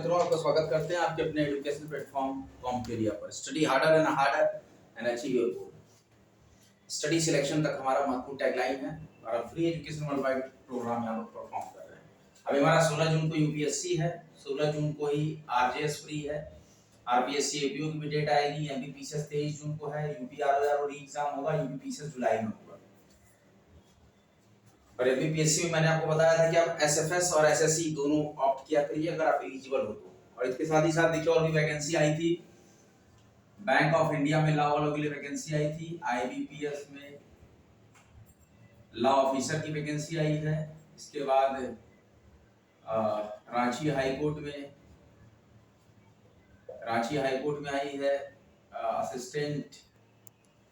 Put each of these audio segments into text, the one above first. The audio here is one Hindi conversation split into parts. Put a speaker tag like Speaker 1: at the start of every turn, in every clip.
Speaker 1: मित्रों, आपका स्वागत करते हैं आपके अपने एजुकेशन प्लेटफॉर्म कॉम्पेडिया पर। Study harder and harder and achieve your goal. Study selection तक हमारा महत्वपूर्ण टैगलाइन है और अब free education worldwide programme यहाँ पर परफॉर्म कर रहे हैं। अभी हमारा 16 जून को यूपीएससी है, 16 जून को ही आरजेएस फ्री है, आरपीएससी एपीओ की भी डेट आएगी, एमपीपीसीएस 23 जून को है, यूपीआरओ री एग्जाम होगा, यूपीपीसीएस जुलाई में होगा। और एमपीपीएससी में मैंने आपको बताया था कि आप एसएफएस और एसएससी दोनों ऑप्ट किया करिए अगर आप एलिजिबल हो तो। और इसके साथ ही साथ देखिए और भी वैकेंसी आई थी। बैंक ऑफ इंडिया में लॉ वालों के लिए वैकेंसी आई थी, आईबीपीएस में लॉ ऑफिसर की वैकेंसी आई है। इसके बाद रांची हाई कोर्ट में आई है असिस्टेंट,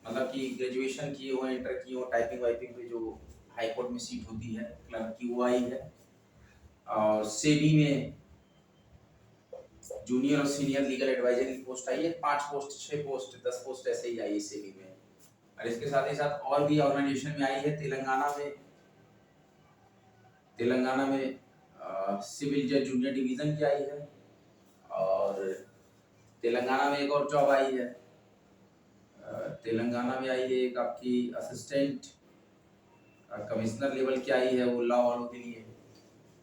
Speaker 1: मतलब कि ग्रेजुएशन किए हुए, इंटर किए हुए, टाइपिंग वाइपिंग पे जो हाई कोर्ट में सीट होती है क्लर्क की, वो आई है। और सेबी में जूनियर और सीनियर लीगल एडवाइजर की पोस्ट आई है। 5 पोस्ट, 6 पोस्ट, 10 पोस्ट ऐसे ही आई है सेबी में। और इसके साथ ही साथ और भी ऑर्गेनाइजेशन में आई है। तेलंगाना में सिविल जज जूनियर डिवीजन की आई है। और तेलंगाना में एक और जॉब आई है, तेलंगाना में आई है एक आपकी असिस्टेंट कमिश्नर लेवल की आई है, वो लॉ वालों के लिए।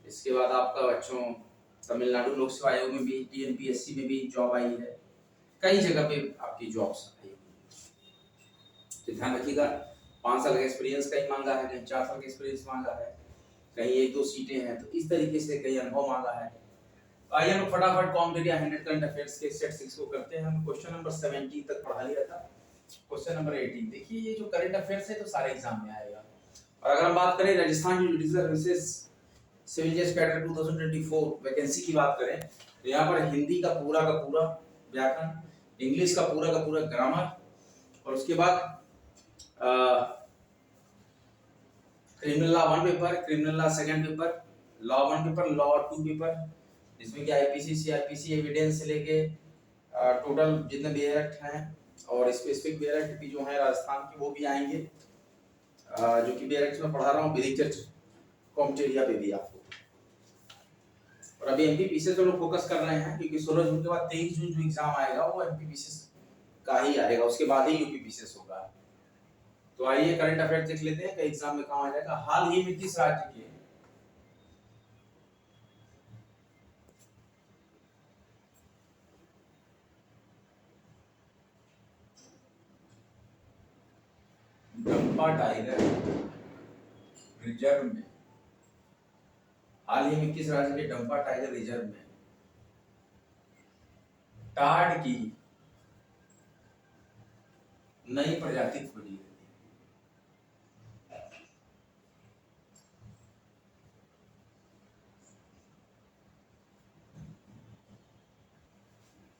Speaker 1: इसके बाद आपका बच्चों तमिलनाडु लोक सेवा आयोग में भी, टीएनपीएससी में भी जॉब आई है। कई जगह पे आपकी जॉब्स आई है। तो ध्यान रखिएगा, 5 साल का एक्सपीरियंस कहीं मांगा है, कहीं 4 साल का एक्सपीरियंस मांगा है, कहीं 1-2 सीटें हैं, तो इस तरीके से कई अनुभव मांगा है। आइए हम फटाफट कॉम्पिटिटिव 100 करंट अफेयर्स के सेट 6 को करते हैं। हम क्वेश्चन नंबर 17 तक पढ़ा लिया था। क्वेश्चन नंबर 18 देखिए, ये जो करंट अफेयर्स है तो सारे एग्जाम में आएगा। और अगर हम बात करें राजस्थान जुडिशियल सर्विसेज सिविल जज कैडर 2024 वैकेंसी की बात करें तो यहाँ पर हिंदी का पूरा व्याकरण, इंग्लिश का पूरा ग्रामर, और उसके बाद criminal law 1 paper, criminal law 2nd paper, law 1 paper, law 2 paper, जिसमें कि आईपीसी, सीआरपीसी, एविडेंस से लेके टोटल जितने भी एक्ट हैं और स्पेसिफिक एक्ट भी जो है राजस्थान की, वो भी आएंगे, जो कि एक्ट में पढ़ा रहा हूँ विधिक चर्च कॉम्पिटिटिव पे भी आपको। और अभी एमपीपीसीएस पे लोग फोकस कर रहे हैं क्योंकि 16 जून के बाद 23 जून जो एग्जाम आएगा वो एमपीपीसीएस का ही आएगा, उसके बाद ही यूपीपीसीएस होगा। तो आइए करंट अफेयर देख लेते हैं, कई एग्जाम में काम आ जाएगा। हाल ही में किस राज्य के डंपा टाइगर रिजर्व में, हाल ही में किस राज्य के डंपा टाइगर रिजर्व में टाड़ की नई प्रजाति खोजी गई?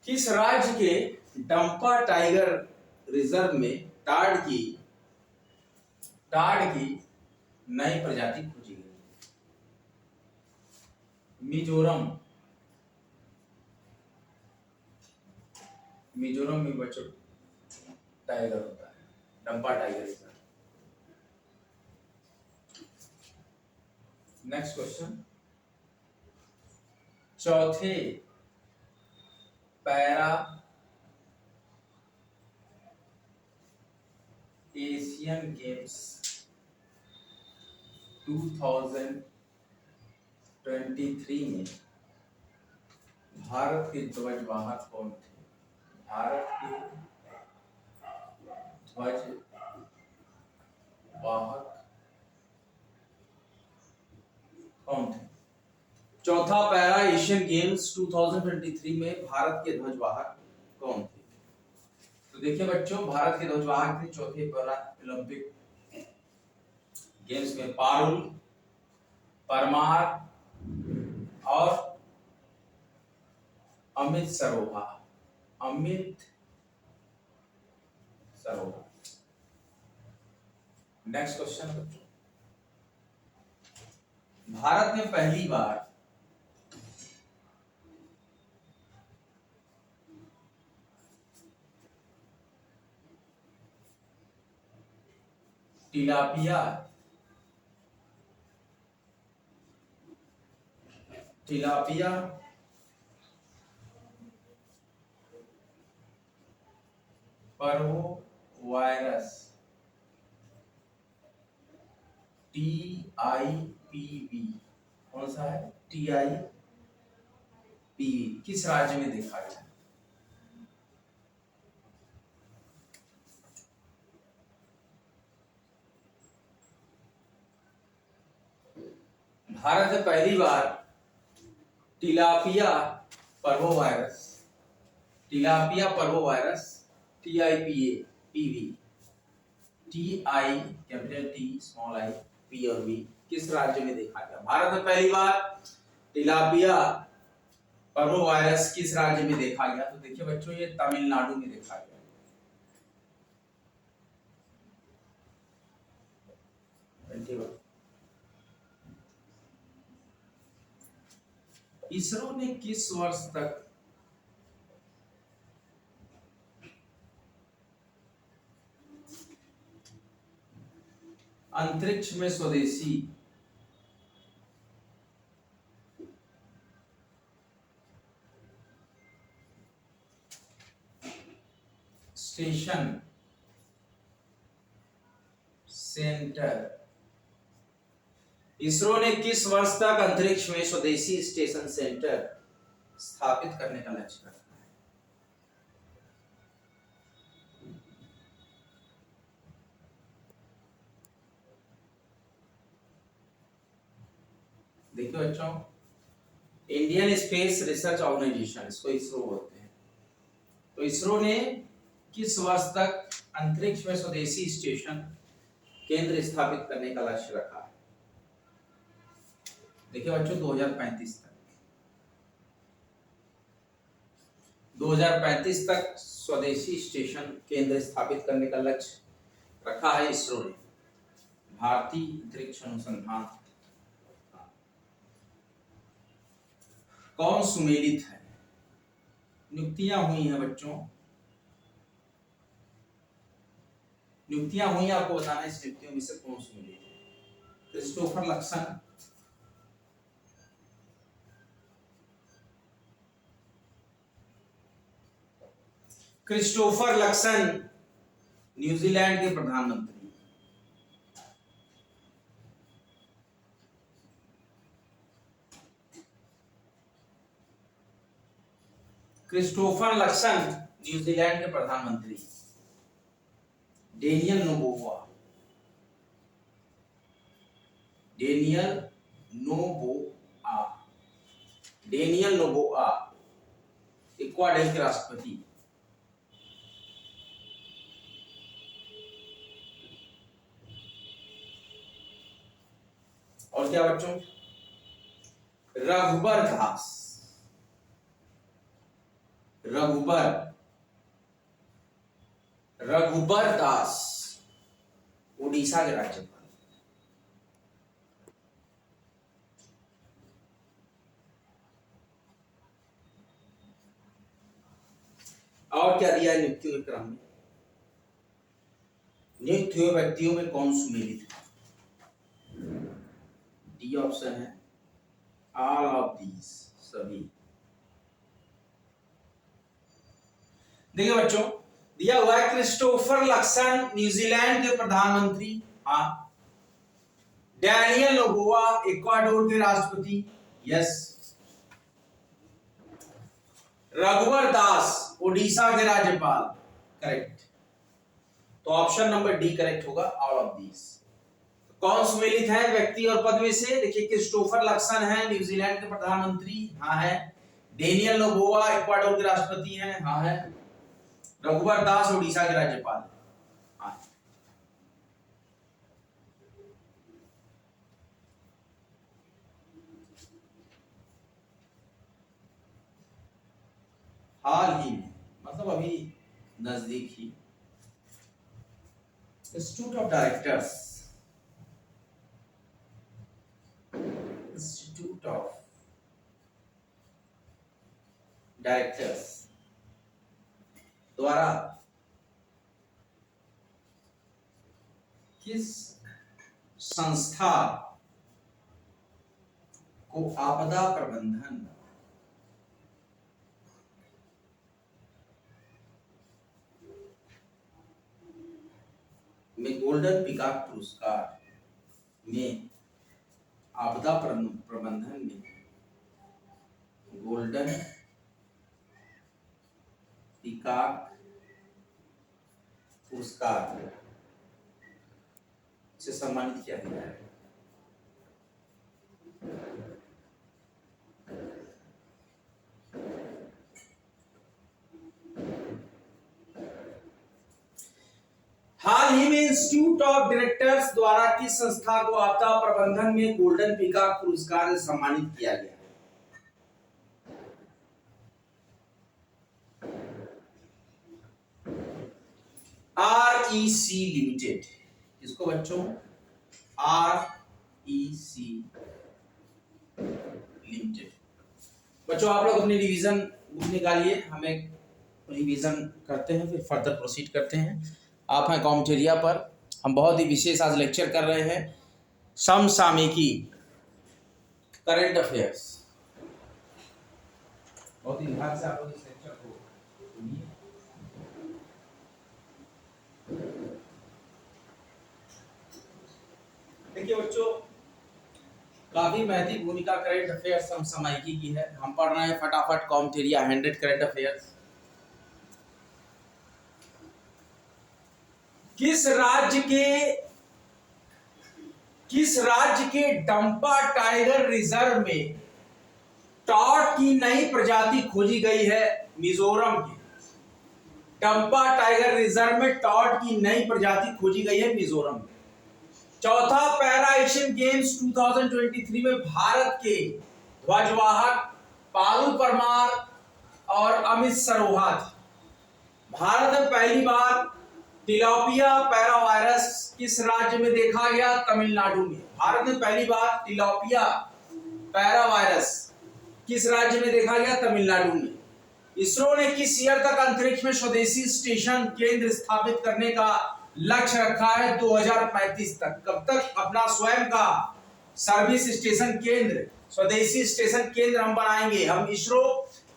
Speaker 1: किस राज्य के डंपा टाइगर रिजर्व में टाड़ की नई प्रजाति खोजी गई? मिजोरम में बच्चों टाइगर होता है, Dampa tiger reserve. Next question, चौथे पैरा एशियन गेम्स 2023 में भारत के ध्वजवाहक कौन थे? भारत के ध्वजवाहक कौन थे? चौथा पैरा एशियन गेम्स 2023 में भारत के ध्वजवाहक कौन थे? तो देखिए बच्चों, भारत के ध्वजवाहक थे चौथे पैरा ओलंपिक गेम्स में पारुल, परमार और अमित सरोहा। नेक्स्ट क्वेश्चन बच्चों, भारत में पहली बार टिलापिया पर्वो वायरस TIPV कौन सा है? TIPV किस राज्य में देखा गया? भारत में पहली बार tilapia parvovirus TIPV TI capital T small I P और V किस राज्य में देखा गया? भारत में पहली बार टिलापिया पर्वोवायरस किस राज्य में देखा गया? तो देखिए बच्चों, ये तमिलनाडु में देखा गया। इसरो ने किस वर्ष तक अंतरिक्ष में स्वदेशी स्टेशन सेंटर इसरो ने किस वर्ष तक अंतरिक्ष में स्वदेशी स्टेशन सेंटर स्थापित करने का लक्ष्य रखा है? देखिए बच्चों, इंडियन स्पेस रिसर्च ऑर्गेनाइजेशन, इसको इसरो बोलते हैं। तो इसरो ने किस वर्ष तक अंतरिक्ष में स्वदेशी स्टेशन केंद्र स्थापित करने का लक्ष्य रखा है? देखिए बच्चों, 2035 तक स्वदेशी स्टेशन केंद्र स्थापित करने का लक्ष्य रखा है इसरो ने, भारतीय अंतरिक्ष अनुसंधान। कौन सुमेलित है? नियुक्तियां हुई हैं बच्चों, नियुक्तियां हुई, आपको बताना है इस नियुक्तियों में से कौन सुमेलित है। क्रिस्टोफर लक्सन, न्यूजीलैंड के प्रधानमंत्री। क्रिस्टोफर लक्सन न्यूजीलैंड के प्रधानमंत्री। डेनियल नोबोआ इक्वाडोर के राष्ट्रपति। और क्या बच्चों? रघुबर दास उड़ीसा के राज्यपाल। और क्या दिया है नियुक्तियों के क्रम में? नियुक्त हुए व्यक्तियों में कौन सुमेलित है? डी ऑप्शन है ऑल ऑफ दीज, सभी। देखिए बच्चों, दिया हुआ है क्रिस्टोफर लक्सन न्यूजीलैंड के प्रधानमंत्री, हाँ। डैनियल नोबोआ इक्वाडोर के राष्ट्रपति, यस। रघुवर दास उड़ीसा के राज्यपाल, करेक्ट। तो ऑप्शन नंबर डी करेक्ट होगा, ऑल ऑफ दीज। कौन सुमेलित है व्यक्ति और पद में से? देखिए, क्रिस्टोफर लक्सन है न्यूजीलैंड के प्रधानमंत्री, हाँ है। डेनियल नोबोआ इक्वाडोर के राष्ट्रपति हैं, हाँ है। रघुवर दास उड़ीसा के राज्यपाल, हाँ। हाल ही में, मतलब अभी नजदीक ही, इंस्टीट्यूट ऑफ डायरेक्टर्स द्वारा किस संस्था को आपदा प्रबंधन गोल्डन पीकॉक पुरस्कार में आपदा प्रबंधन में गोल्डन पीकॉक पुरस्कार से सम्मानित किया गया है। हाल ही में इंस्टीट्यूट ऑफ डायरेक्टर्स द्वारा किस संस्था को आपदा प्रबंधन में गोल्डन पीकॉक पुरस्कार से सम्मानित किया गया? REC limited. इसको बच्चों REC लिमिटेड। बच्चों आप लोग अपनी रिवीजन बुक निकालिए, हमें रिवीजन करते हैं फिर फर्दर प्रोसीड करते हैं। आप हैं कॉमेटेरिया पर, हम बहुत ही विशेष आज लेक्चर कर रहे हैं समसामयिकी करंट अफेयर्स। बहुत ही ध्यान से आप लोग इस लेक्चर को सुनिए। देखिए बच्चों, काफी महत्वपूर्ण भूमिका करंट अफेयर्स समसामयिकी की है। हम पढ़ रहे हैं फटाफट कॉमेटेरिया 100 करंट अफेयर्स। किस राज्य के डंपा टाइगर रिजर्व में टॉड की नई प्रजाति खोजी गई है? मिजोरम के डंपा टाइगर रिजर्व में टॉड की नई प्रजाति खोजी गई है मिजोरम में। चौथा पैरा एशियन गेम्स 2023 में भारत के ध्वजवाहक पारुल परमार और अमित सरोहा थे। भारत में पहली बार टिलोपिया पैरावायरस किस राज्य में देखा गया? तमिलनाडु में। भारत में पहली बार टिलोपिया पैरावायरस किस राज्य में देखा गया? तमिलनाडु में। इसरो ने किस ईयर तक अंतरिक्ष में स्वदेशी स्टेशन केंद्र स्थापित करने का लक्ष्य रखा है? 2035 तक। कब तक अपना स्वयं का सर्विस स्टेशन केंद्र, स्वदेशी स्टेशन केंद्र हम बनाएंगे। हम इसरो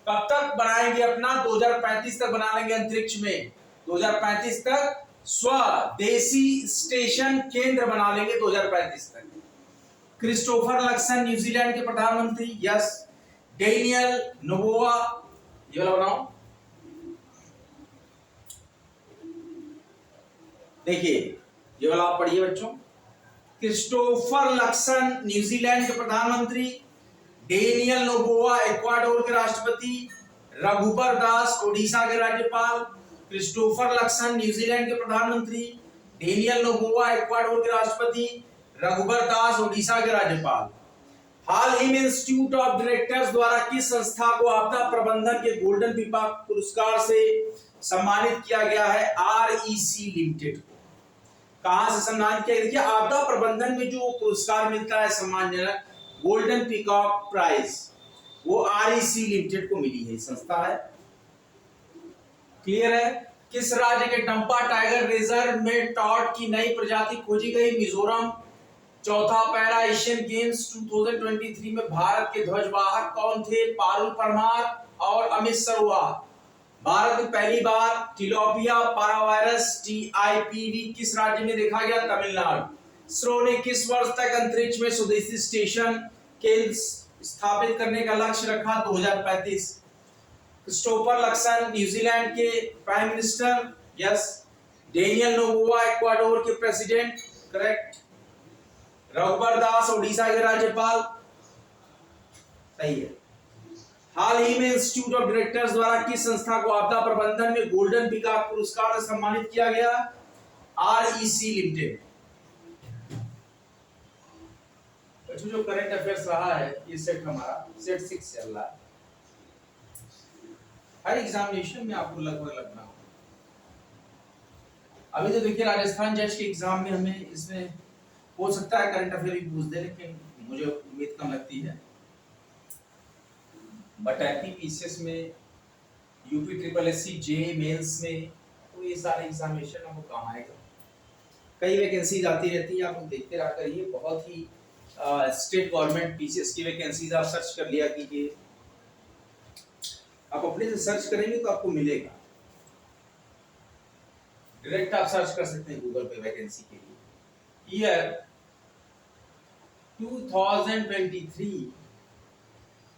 Speaker 1: कब तक बनाएंगे? अपना 2035 तक बना लेंगे अंतरिक्ष में। 2035 तक स्वदेशी स्टेशन केंद्र बना लेंगे 2035 तक। क्रिस्टोफर लक्सन न्यूजीलैंड के प्रधानमंत्री। यस। डेनियल नोबोआ, ये वाला बनाओ। देखिए ये वाला आप पढ़िए बच्चों। क्रिस्टोफर लक्सन न्यूजीलैंड के प्रधानमंत्री, डेनियल नोबोआ इक्वाडोर के राष्ट्रपति, रघुबर दास ओडिशा के राज्यपाल। क्रिस्टोफर लक्सन न्यूजीलैंड के प्रधानमंत्री, डेनियल नोबोआ इक्वाडोर के राष्ट्रपति, रघुबर दास ओडिशा के राज्यपाल। हाल ही में इंस्टीट्यूट ऑफ डायरेक्टर्स द्वारा किस संस्था को आपदा प्रबंधन के गोल्डन पीकॉक पुरस्कार से सम्मानित किया गया है? REC लिमिटेड को। कहां से सम्मानित किया? देखिए आपदा प्रबंधन में जो पुरस्कार मिलता है सम्मानजनक गोल्डन पीकॉक प्राइज, वो REC लिमिटेड को मिली है, संस्था है। क्लियर है? किस राज्य के डंपा टाइगर रिजर्व में टॉड की नई प्रजाति खोजी गई? मिजोरम। चौथा पैरा एशियन गेम्स 2023 में भारत के ध्वजवाहक कौन थे? पारुल परमार और अमित सरोहा। भारत में पहली बार टिलोपिया पैरावायरस TIPV किस राज्य में देखा गया? तमिलनाडु। इसरो ने किस वर्ष तक अंतरिक्ष में स्वदेशी स्टेशन केंद्र स्थापित करने का लक्ष्य रखा? 2035। क्रिस्टोफर लक्सन न्यूजीलैंड के prime minister. Yes. Daniel Noboa Ecuador के प्रेसिडेंट। करेक्ट। रघुबर दास ओडिशा के राज्यपाल। सही है। हाल ही में इंस्टीट्यूट ऑफ डायरेक्टर्स द्वारा किस संस्था को आपदा प्रबंधन में गोल्डन पीकॉक पुरस्कार से सम्मानित किया गया? REC limited. जो करंट अफेयर्स रहा है ये सेट हमारा सेट 6 चल रहा है। हर एग्जामिनेशन में आपको लगभग लगना होगा। अभी तो देखिए राजस्थान जज के एग्जाम में हमें इसमें हो सकता है करंट अफेयर भी पूछ दे, लेकिन मुझे उम्मीद कम लगती है। बट IPPCS में, UP SSC JEE मेंस में तो ये सारे एग्जामिनेशन आपको काम आएगा। कई वैकेंसीज आती रहती है, आप लोग देखते रहा करिए। बहुत ही स्टेट गवर्नमेंट PCS की वैकेंसीज आप सर्च कर लिया कीजिए। आप अपने से सर्च करेंगे तो आपको मिलेगा। डायरेक्ट आप सर्च कर सकते हैं गूगल पे वैकेंसी के लिए। ईयर 2023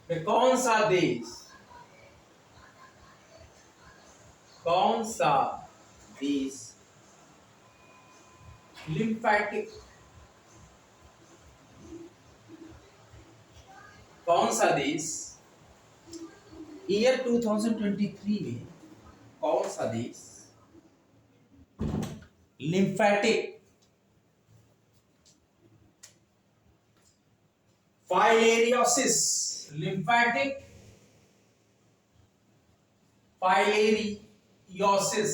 Speaker 1: में कौन सा देश लिम्फेटिक ईयर 2023 में कौन सा देश लिम्फेटिक फाइलेरियोसिस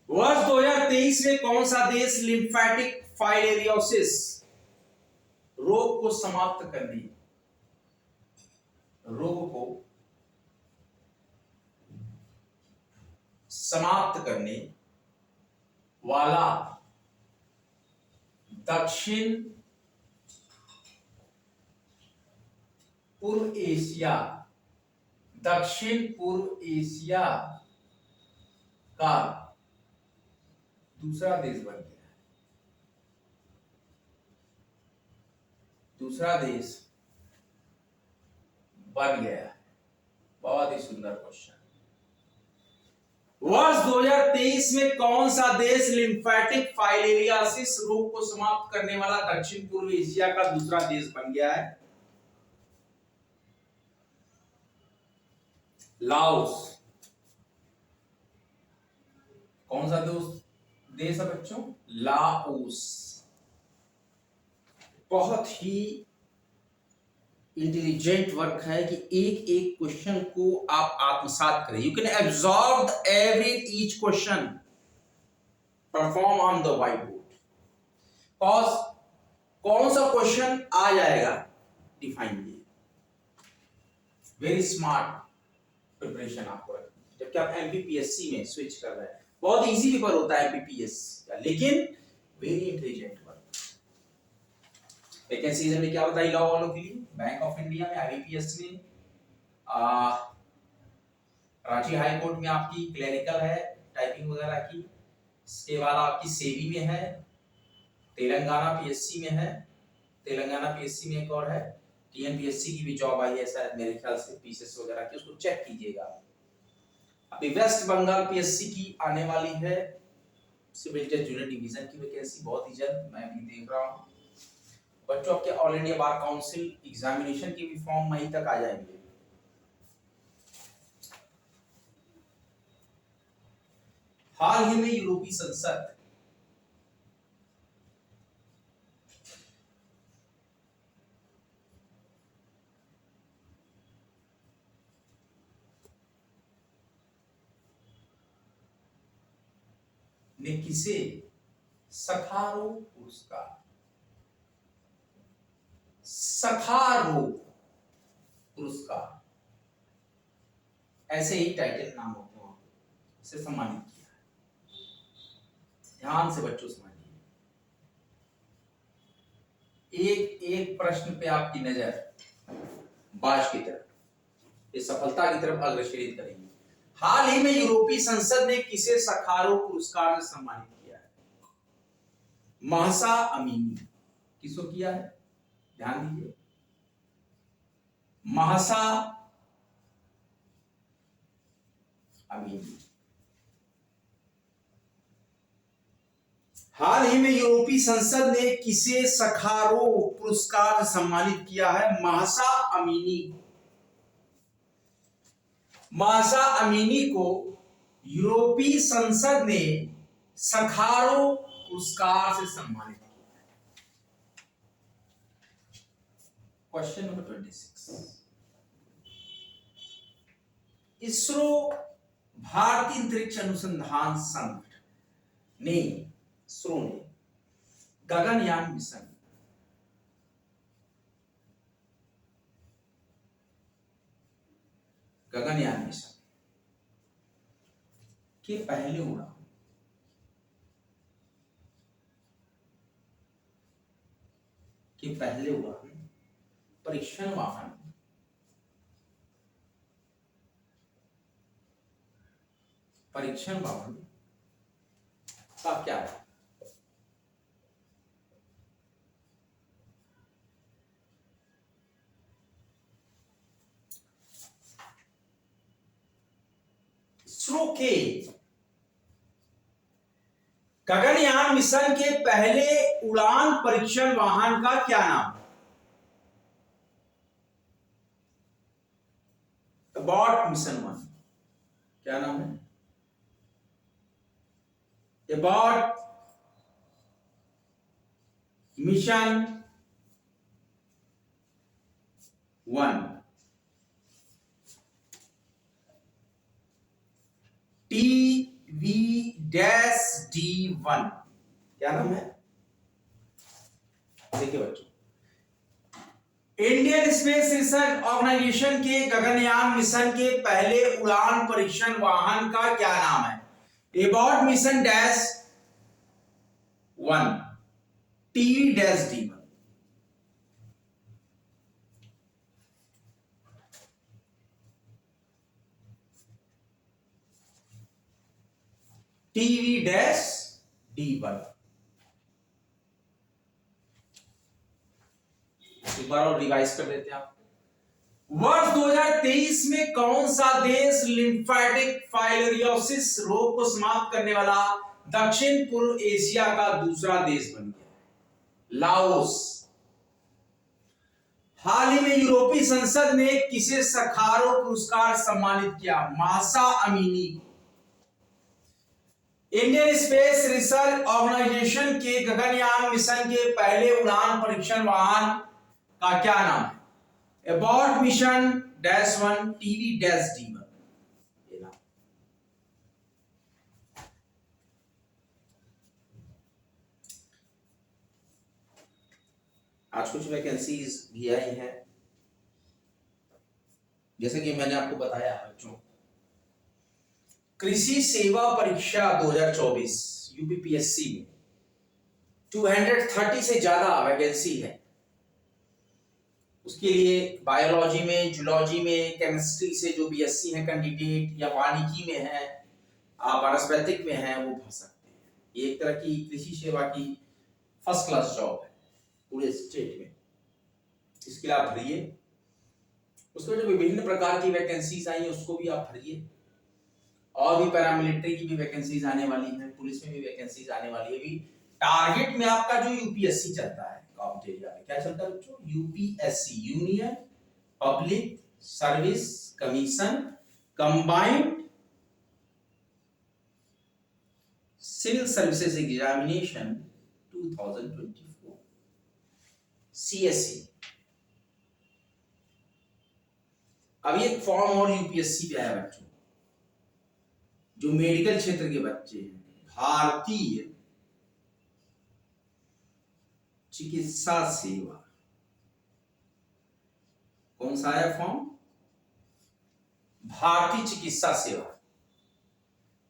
Speaker 1: वर्ष 2023 में कौन सा देश लिम्फेटिक फाइलेरियोसिस रोग को समाप्त करने वाला दक्षिण पूर्व एशिया का दूसरा देश बन गया है। बहुत ही सुंदर क्वेश्चन। वर्ष 2023 में कौन सा देश लिम्फेटिक फाइलेरियोसिस रोग को समाप्त करने वाला दक्षिण पूर्व एशिया का दूसरा देश बन गया है? लाओस। कौन सा देश है बच्चों? लाओस। बहुत ही इंटेलिजेंट वर्क है कि एक एक क्वेश्चन को आप आत्मसात करें। You can absorb each question, perform on the white board. कौन सा क्वेश्चन आ जाएगा डिफाइन कीजिए। वेरी स्मार्ट प्रिपरेशन आपको रखनी है जबकि आप एमपीपीएससी में स्विच कर रहे हैं। बहुत इजी पेपर होता है एमपीपीएससी का, लेकिन वेरी इंटेलिजेंट वर्क। वैकेंसीज में क्या बताई लॉ वालों के लिए? बैंक ऑफ इंडिया में, आईबीपीएस में, रांची हाई कोर्ट में आपकी क्लरिकल है, टाइपिंग वगैरह की। इसके बाद आपकी सेबी में है, तेलंगाना पीएससी में है, तेलंगाना पीएससी में एक और है, टीएनपीएससी की भी जॉब आई है शायद मेरे ख्याल से, पीसीएस वगैरह की, उसको चेक कीजिएगा। अभी वेस्ट बंगाल पीएससी की आने वाली है, सिविल जज जूनियर डिवीजन की वैकेंसी बहुत ही जल्द मैं भी देख रहा हूँ। बच्चों आपके all India bar council examination के भी फॉर्म मई तक आ जाएंगे। हाल ही में यूरोपीय संसद ने किसे सखारोव पुरस्कार, ऐसे ही टाइटल नाम होते हैं, से सम्मानित किया है। ध्यान से बच्चों समझिए, एक एक प्रश्न पे आपकी नजर बाज की तरफ, इस सफलता की तरफ अग्रसरित करेंगे। हाल ही में यूरोपीय संसद ने किसे सखारोव पुरस्कार से सम्मानित किया है? Mahsa Amini. किसको किया है? ध्यान दीजिए, महसा अमीनी। हाल ही में यूरोपीय संसद ने किसे सखारोव पुरस्कार से सम्मानित किया है? Mahsa Amini. महसा अमीनी को यूरोपीय संसद ने सखारोव पुरस्कार से सम्मानित किया है। Question number 26। इसरो भारतीय अंतरिक्ष अनुसंधान संगठन ने गगनयान मिशन के पहले उड़ान परीक्षण वाहन परीक्षण वाहन का क्या है? इसरो के गगनयान मिशन के पहले उड़ान परीक्षण वाहन का क्या नाम है? अबॉट मिशन 1 क्या नाम है? अबॉट मिशन 1 TV-D1 क्या नाम है? देखिए बच्चों, इंडियन स्पेस रिसर्च ऑर्गेनाइजेशन के गगनयान मिशन के पहले उड़ान परीक्षण वाहन का क्या नाम है? Abbott mission -1 TV-D1। TV-D1 एक बार और रिवाइज कर देते हैं आप। वर्ष 2023 में कौन सा देश लिम्फेटिक फाइलेरियोसिस रोग को समाप्त करने वाला दक्षिण पूर्व एशिया का दूसरा देश बन गया? लाओस। हाल ही में यूरोपीय संसद ने किसे सखारोव पुरस्कार सम्मानित किया? मासा अमीनी को। इंडियन स्पेस रिसर्च ऑर्गेनाइजेशन के गगनयान मिशन के पहले उड़ान परीक्षण वाहन का क्या नाम है? Abbott mission -1 TV-D1। आज कुछ वैकेंसीज भी आई हैं, जैसे कि मैंने आपको बताया बच्चों, कृषि सेवा परीक्षा 2024 यूपीपीएससी में 230 से ज्यादा वैकेंसी है। उसके लिए बायोलॉजी में, जूलॉजी में, केमिस्ट्री से जो बीएससी है कैंडिडेट, या वानिकी में है, आप वनस्पतिक में है, वो भर सकते हैं। ये एक तरह की कृषि सेवा की फर्स्ट क्लास जॉब है पूरे स्टेट में। इसके लिए आप भरिए। उसमें जो विभिन्न प्रकार की वैकेंसीज आई हैं उसको भी आप भरिए, और भी पैरामिलिट्री की भी वैकेंसीज आने वाली है, पुलिस में भी वैकेंसीज आने वाली है। अभी टारगेट में आपका जो यूपीएससी चलता है, कॉम्पिटेटिव में क्या चलता है बच्चों? UPSC, Union Public Service Commission Combined Civil Services Examination 2024 CSC. अभी एक फॉर्म और यूपीएससी पे आया बच्चों, जो मेडिकल क्षेत्र के बच्चे हैं, भारतीय चिकित्सा सेवा। कौन सा है फॉर्म? भारतीय चिकित्सा सेवा।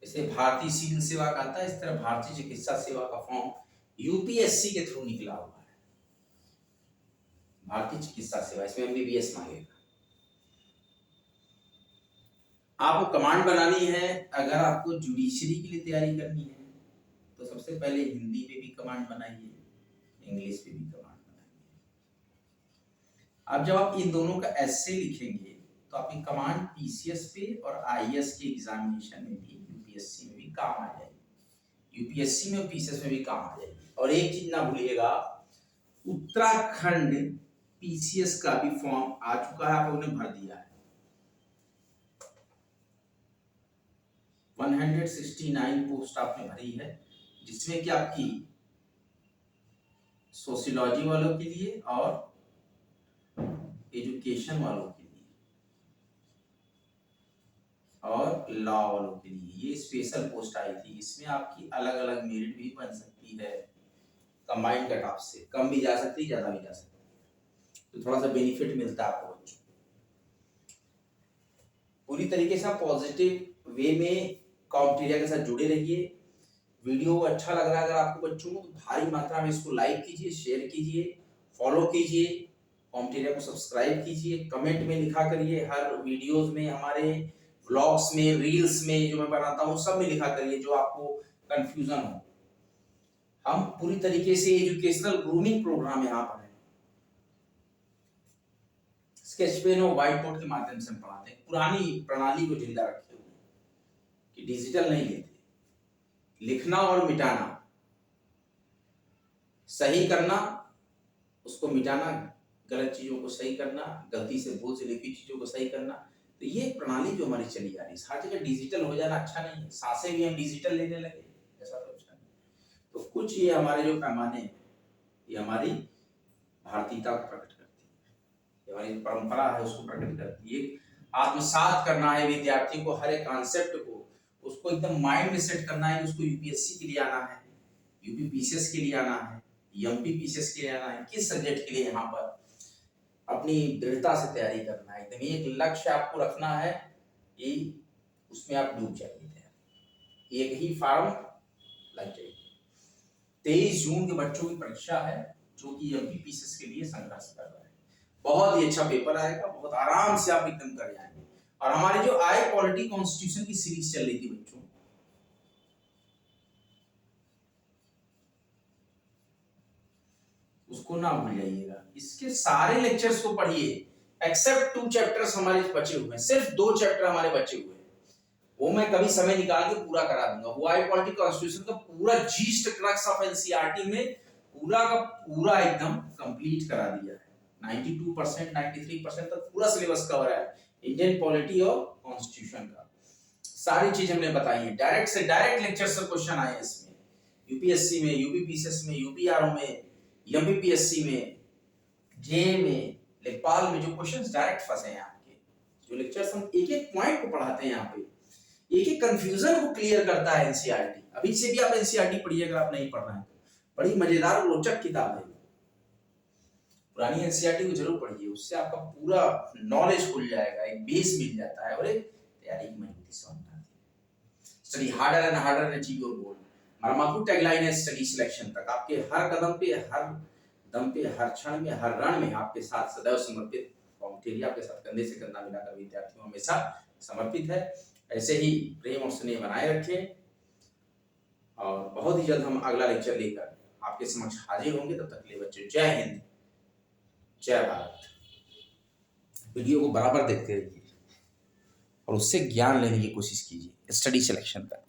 Speaker 1: इसे भारतीय सिविल सेवा कहता है, इस तरह भारतीय चिकित्सा सेवा का फॉर्म यूपीएससी के थ्रू निकला हुआ है। भारतीय चिकित्सा सेवा, इसमें एमबीबीएस मांगेगा। आपको कमांड बनानी है। अगर आपको जुडिशरी के लिए तैयारी करनी है तो सबसे पहले हिंदी पे भी कमांड बनाइए, इंग्लिश पे भी कमांड बनाइए। अब जब आप इन दोनों का एस्से लिखेंगे तो आपकी कमांड पीसीएस पे और आईएएस के एग्जामिनेशन में भी, यूपीएससी में भी काम आ जाएगी। यूपीएससी में और पीसीएस में भी काम आ जाएगी। और एक चीज ना भूलिएगा, उत्तराखंड पीसीएस का भी फॉर्म आ चुका है, आप लोगों ने भर दिया है। 169 पोस्ट आपने भरी है, जिसमें कि आपकी सोशियोलॉजी वालों के लिए और एजुकेशन वालों के लिए और लॉ वालों के लिए ये स्पेशल पोस्ट आई थी। इसमें आपकी अलग अलग मेरिट भी बन सकती है, कंबाइंड कट ऑफ से कम भी जा सकती है, ज्यादा भी जा सकती है, तो थोड़ा सा बेनिफिट मिलता है आपको बच्चों। पूरी तरीके से पॉजिटिव वे में कॉम्पिटेटिव के साथ जुड़े रहिए। वीडियो अच्छा लग रहा है अगर आपको बच्चों को, तो भारी मात्रा में इसको लाइक कीजिए, शेयर कीजिए, फॉलो कीजिए, कॉम्पिटेटिव को सब्सक्राइब कीजिए, कमेंट में लिखा करिए। हर वीडियोस में हमारे ब्लॉग्स में, रील्स में जो मैं बनाता हूँ सब में लिखा करिए जो आपको कंफ्यूजन हो। हम पूरी तरीके से एजुकेशनल ग्रूमिंग प्रोग्राम यहाँ पर है। स्केच पेन और व्हाइट बोर्ड के माध्यम से हम पढ़ाते हैं, पुरानी प्रणाली को जिंदा रखे हुए कि डिजिटल नहीं लेते। लिखना और मिटाना, सही करना उसको मिटाना, गलत चीजों को सही करना, गलती से भूल से लिखी चीजों को सही करना। तो ये प्रणाली जो हमारी चली आ रही है, हर जगह डिजिटल हो जाना अच्छा नहीं है। सांसें भी हम डिजिटल लेने लगे, ऐसा तो अच्छा नहीं। तो कुछ ये हमारे जो पैमाने हैं ये हमारी भारतीयता को प्रकट करती है, ये हमारी परंपरा है उसको प्रकट करती है। आत्मसात करना है विद्यार्थी को, हर एक कॉन्सेप्ट को उसको एकदम माइंड में सेट करना है। उसको यूपीएससी के लिए आना है, यूपी पीसीएस के लिए आना है, एमपी पीसीएस के लिए आना है, किस सब्जेक्ट के लिए यहाँ पर अपनी दृढ़ता से तैयारी करना है। एकदम एक लक्ष्य आपको रखना है कि उसमें आप डूब जाइए, एक ही फॉर्म लग जाएगी। 23 जून के बच्चों की परीक्षा है जो कि एमपी पीसीएस के लिए संघर्ष कर रहा है। बहुत ही अच्छा पेपर आएगा, बहुत आराम से आप एकदम कर जाएंगे। और हमारी जो आई पॉलिटी कॉन्स्टिट्यूशन की सीरीज चल रही थी बच्चों, उसको ना भूल जाइएगा। इसके सारे लेक्चर्स को पढ़िए, एक्सेप्ट 2 चैप्टर्स हमारे बचे हुए हैं, सिर्फ 2 चैप्टर हमारे बचे हुए हैं। वो मैं कभी समय निकाल के पूरा करा दूंगा। वो आई पॉलिटी कॉन्स्टिट्यूशन का पूरा जीस्ट क्रक्स ऑफ एनसीईआरटी में पूरा का पूरा एकदम कंप्लीट करा दिया है। 92% 93% तक पूरा सिलेबस कवर है इंडियन पॉलिटी और कॉन्स्टिट्यूशन का। सारी चीज हमने बताई है। डायरेक्ट से डायरेक्ट लेक्चर से क्वेश्चन आए इसमें, यूपीएससी में, यूपीपीसीएस में, यूपीआरओ में, एमपीपीएससी में, जेए में, लेखपाल में जो क्वेश्चंस डायरेक्ट फंसे हैं आपके। जो लेक्चर्स हम एक एक पॉइंट को पढ़ाते हैं यहाँ पे, एक एक कंफ्यूजन को क्लियर करता है एनसीईआरटी। अभी से भी आप एनसीईआरटी पढ़िए, अगर आप नहीं पढ़ रहे हैं तो बड़ी मजेदार और रोचक किताब है। पुरानी एनसीईआरटी को जरूर पढ़िए, उससे आपका पूरा नॉलेज खुल जाएगा, एक बेस मिल जाता है और एक तैयारी की मजबूती समझ आती है। Study harder and harder and achieve your goal, मरमाकू टैगलाइन है स्टडी सिलेक्शन तक। आपके हर कदम पे, हर दम पे, हर क्षण में, हर रण में आपके साथ सदैव समर्पित कॉम्पिटेरिया आपके साथ कंधे से कंधा मिलाकर विद्यार्थियों हमेशा समर्पित है। ऐसे ही प्रेम और स्नेह बनाए रखें और बहुत ही जल्द हम अगला लेक्चर लेकर आपके समक्ष हाजिर होंगे। तब तक के लिए बच्चों जय हिंद, जय भारत। वीडियो को बराबर देखते रहिए और उससे ज्ञान लेने की कोशिश कीजिए स्टडी सिलेक्शन तक।